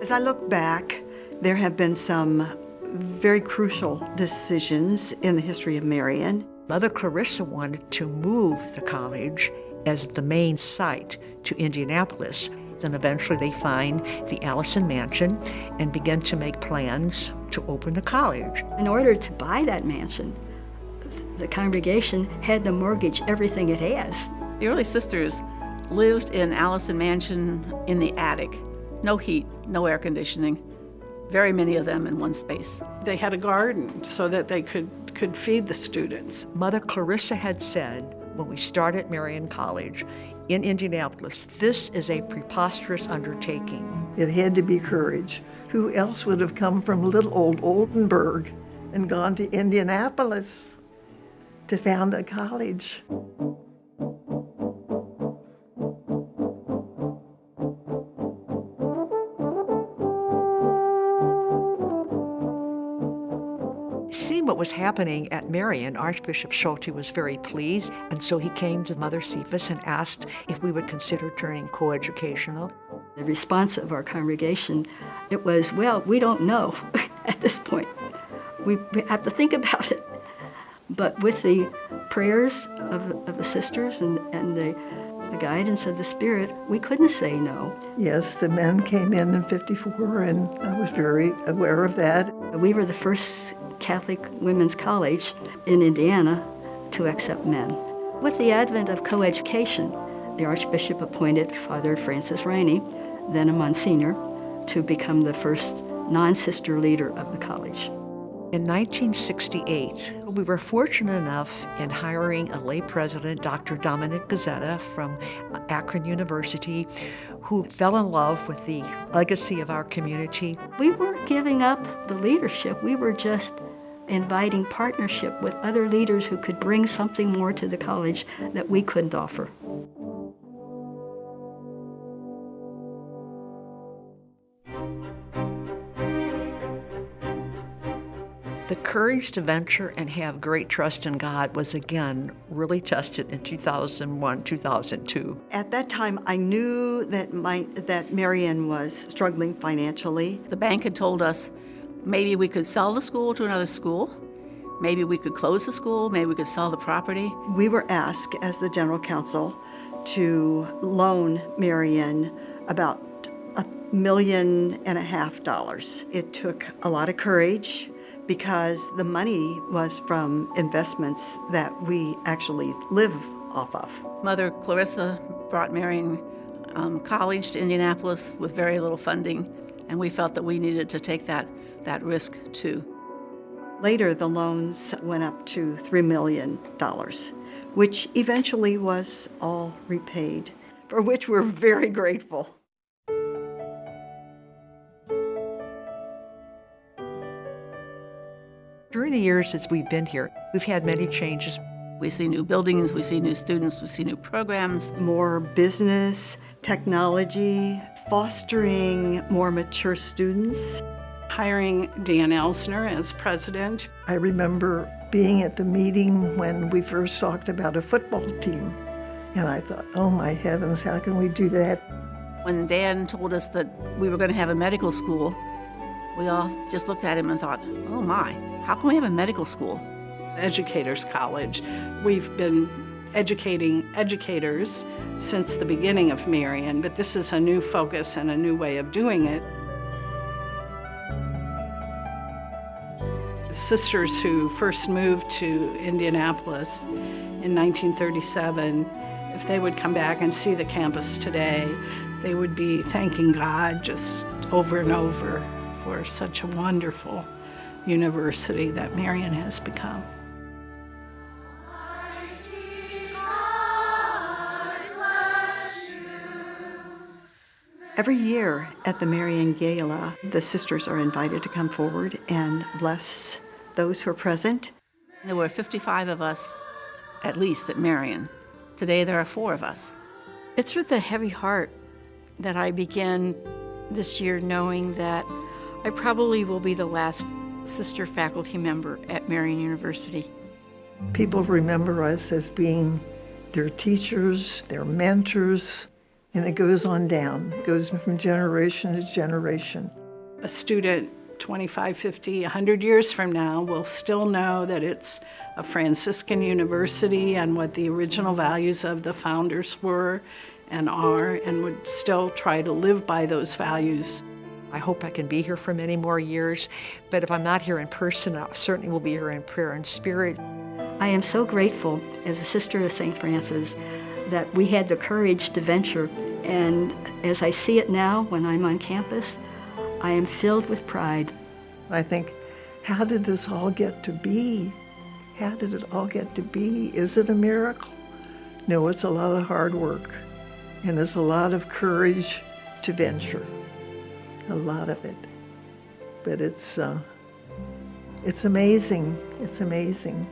As I look back, there have been some very crucial decisions in the history of Marion. Mother Clarissa wanted to move the college as the main site to Indianapolis. And eventually they find the Allison Mansion and begin to make plans to open the college. In order to buy that mansion, the congregation had to mortgage everything it has. The early sisters lived in Allison Mansion in the attic. No heat, no air conditioning. Very many of them in one space. They had a garden so that they could feed the students. Mother Clarissa had said when we started Marion College in Indianapolis, this is a preposterous undertaking. It had to be courage. Who else would have come from little old Oldenburg and gone to Indianapolis to found a college? Seeing what was happening at Marion, Archbishop Schulte was very pleased, and so he came to Mother Cephas and asked if we would consider turning coeducational. The response of our congregation, it was, well, we don't know at this point. We have to think about it. But with the prayers of the sisters and the guidance of the Spirit, we couldn't say no. Yes, the men came in 54, and I was very aware of that. We were the first Catholic women's college in Indiana to accept men. With the advent of coeducation, the Archbishop appointed Father Francis Rainey, then a Monsignor, to become the first non-sister leader of the college. In 1968, we were fortunate enough in hiring a lay president, Dr. Dominic Gazzetta from Akron University, who fell in love with the legacy of our community. We weren't giving up the leadership. We were just inviting partnership with other leaders who could bring something more to the college that we couldn't offer. The courage to venture and have great trust in God was again really tested in 2001, 2002. At that time, I knew that Marion was struggling financially. The bank had told us maybe we could sell the school to another school, maybe we could close the school, maybe we could sell the property. We were asked as the General Council to loan Marion about $1.5 million. It took a lot of courage, because the money was from investments that we actually live off of. Mother Clarissa brought Marion College to Indianapolis with very little funding, and we felt that we needed to take that risk too. Later, the loans went up to $3 million, which eventually was all repaid, for which we're very grateful. During the years since we've been here, we've had many changes. We see new buildings, we see new students, we see new programs. More business, technology, fostering more mature students. Hiring Dan Elsner as president. I remember being at the meeting when we first talked about a football team, and I thought, oh my heavens, how can we do that? When Dan told us that we were going to have a medical school, we all just looked at him and thought, oh my, how can we have a medical school? Educators College. We've been educating educators since the beginning of Marion, but this is a new focus and a new way of doing it. Sisters who first moved to Indianapolis in 1937, if they would come back and see the campus today, they would be thanking God just over and over for such a wonderful university that Marion has become. Every year at the Marion Gala, the sisters are invited to come forward and bless those who are present. There were 55 of us, at least, at Marion. Today there are 4 of us. It's with a heavy heart that I begin this year knowing that I probably will be the last sister faculty member at Marion University. People remember us as being their teachers, their mentors, And it goes on down. It goes from generation to generation. A student 25, 50, 100 years from now will still know that it's a Franciscan university and what the original values of the founders were and are, and would still try to live by those values. I hope I can be here for many more years, but if I'm not here in person, I certainly will be here in prayer and spirit. I am so grateful as a sister of St. Francis that we had the courage to venture, and as I see it now when I'm on campus, I am filled with pride. I think, how did this all get to be? How did it all get to be? Is it a miracle? No, it's a lot of hard work, and there's a lot of courage to venture, a lot of it. But it's amazing. It's amazing.